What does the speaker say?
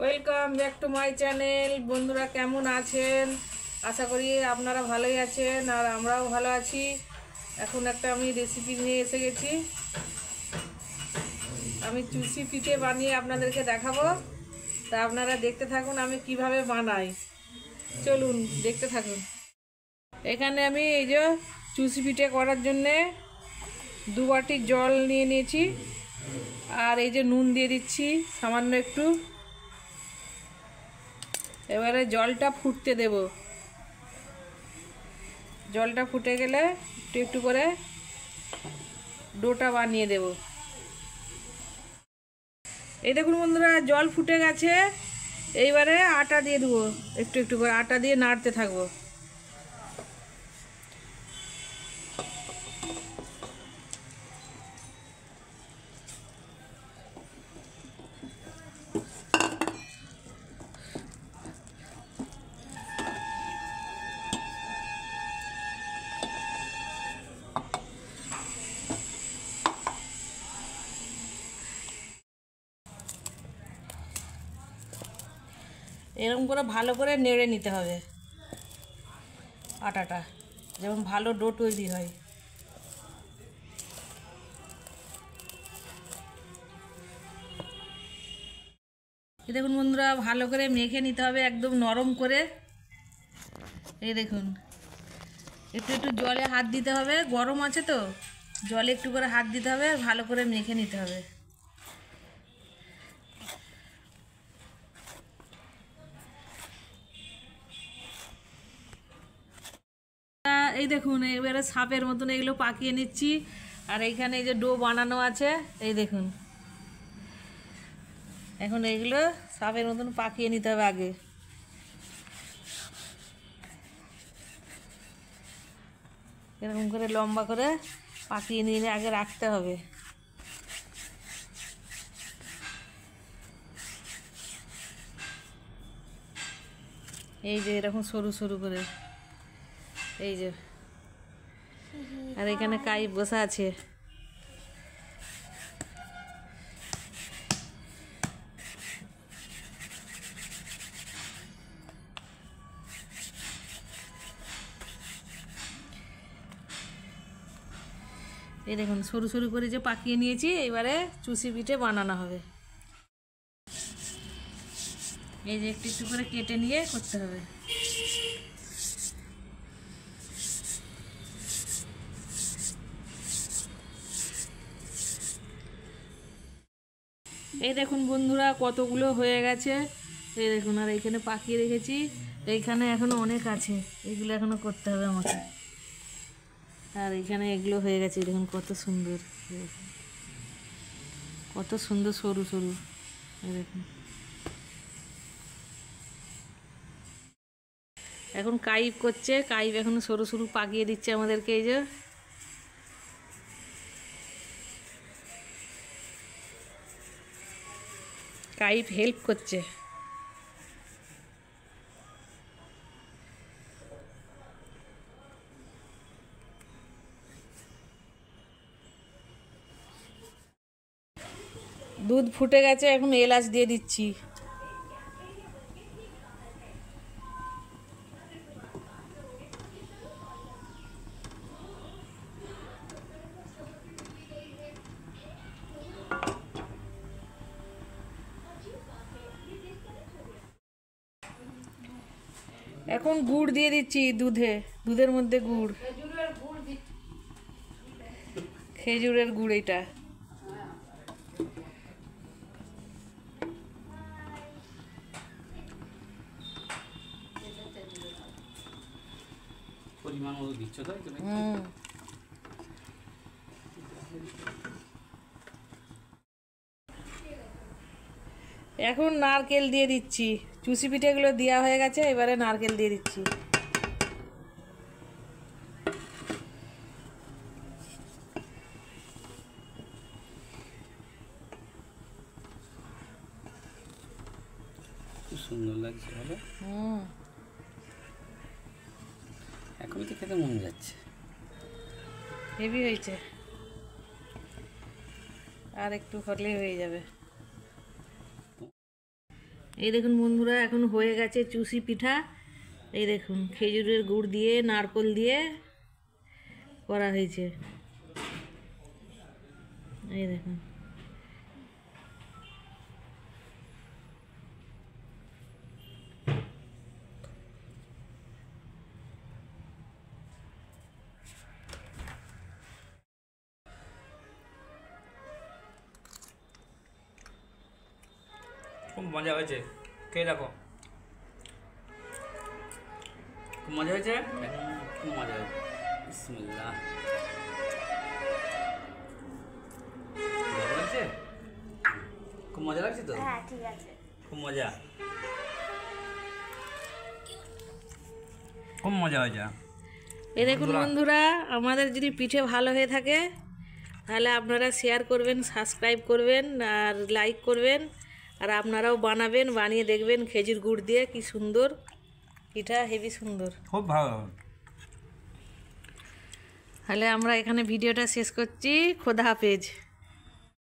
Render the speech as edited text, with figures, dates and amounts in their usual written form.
Welcome back to my channel. বন্ধুরা কেমন আছেন? আশা করি আপনারা ভালোই আছেন আর আমরাও ভালো আছি। এখন একটা আমি রেসিপি নিয়ে এসে গেছি। আমি চুষি পিঠে বানিয়ে আপনাদেরকে দেখাবো। তা আপনারা দেখতে থাকুন আমি কিভাবে বানাই। চলুন দেখতে থাকুন। এখানে আমি এই যে চুষি পিঠে করার জন্যে 2 বাটি জল নিয়ে নিয়েছি। আর এই যে নুন দিয়ে দিচ্ছি সামান্য একটু। এবারে জলটা ফুটতে দেব। জলটা ফুটে গেলে একটু একটু করে ডোটা বানিয়ে দেব। এই দেখুন বন্ধুরা, জল ফুটে গেছে। এইবারে আটা দিয়ে দেবো, একটু একটু করে আটা দিয়ে নাড়তে থাকবো। এরকম করে ভালো করে নেড়ে নিতে হবে আটাটা, যেমন ভালো ডো তৈরি হয়। এই দেখুন বন্ধুরা, ভালো করে মেখে নিতে হবে একদম নরম করে। এই দেখুন, একটু একটু জলে হাত দিতে হবে, গরম আছে তো জলে একটু করে হাত দিতে হবে, ভালো করে মেখে নিতে হবে। এই দেখুন, এবারে সাপের মতন এগুলো পাকিয়ে নিচ্ছি। আর এইখানে এই যে ডো বানানো আছে, এই দেখুন, এখন এইগুলো সাপের মতন পাকিয়ে নিতে হবে আগে। এরকম করে লম্বা করে পাকিয়ে নিয়ে আগে রাখতে হবে। এই যে এরকম সরু সরু করে, এই যে। আর এখানে কাই বসা আছে। এই দেখুন সরু সরু করে যে পাকিয়ে নিয়েছি, এবারে চুষি পিঠে বানানো হবে। এই যে একটু একটু করে কেটে নিয়ে করতে হবে। এই দেখুন বন্ধুরা, কতগুলো হয়ে গেছে। এই দেখুন, আর এইখানে পাকিয়ে রেখেছি। এইখানে এখনো অনেক আছে, এগুলো এখনো করতে হবে আমাকে। আর এইখানে এগুলো হয়ে গেছে, দেখুন কত সুন্দর, কত সুন্দর সরু সরু। এই দেখুন, এখন কাইপ করছে, কাইপ এখন সরু সরু পাকিয়ে দিচ্ছে আমাদেরকে। এই যে কাইপ হেল্প করছে। দুধ ফুটে গেছে, এখন এলাচ দিয়ে দিচ্ছি। এখন গুড় দিয়ে দিচ্ছি দুধের মধ্যে গুড়, খেজুরের গুড় এটা। পরিমাণ মতো দিচ্ছ তাই তো? এখন নারকেল দিয়ে দিচ্ছি। চুষি পিঠেগুলো দেওয়া হয়ে গেছে, এবারে নারকেল দিয়ে দিচ্ছি। খুব সুন্দর লাগছে, ভালো। এখনই তো খেতে মন যাচ্ছে, হেভি হয়েছে। আর একটু হলে হয়ে যাবে। এই দেখুন বন্ধুরা, এখন হয়ে গেছে চুষি পিঠা। এই দেখুন খেজুরের গুড় দিয়ে নারকোল দিয়ে করা হয়েছে। এই দেখুন খুব মজা হয়েছে, খেয়ে দেখো। খুব মজা হয়েছে, খুব মজা হয়েছে। বিসমিল্লাহ। ভালো লাগছে? খুব মজা লাগছে তো? হ্যাঁ ঠিক আছে। খুব মজা, খুব মজা হয়েছে। এই দেখুন বন্ধুরা, আমাদের যদি পিঠে ভালো হয়ে থাকে তাহলে আপনারা শেয়ার করবেন, সাবস্ক্রাইব করবেন আর লাইক করবেন। আর আপনারাও বানাবেন, বানিয়ে দেখবেন খেজুর গুড় দিয়ে কি সুন্দর পিঠা, হেভি সুন্দর। খুব ভালো। তাহলে আমরা এখানে ভিডিওটা শেষ করছি। খোদা হাফেজ।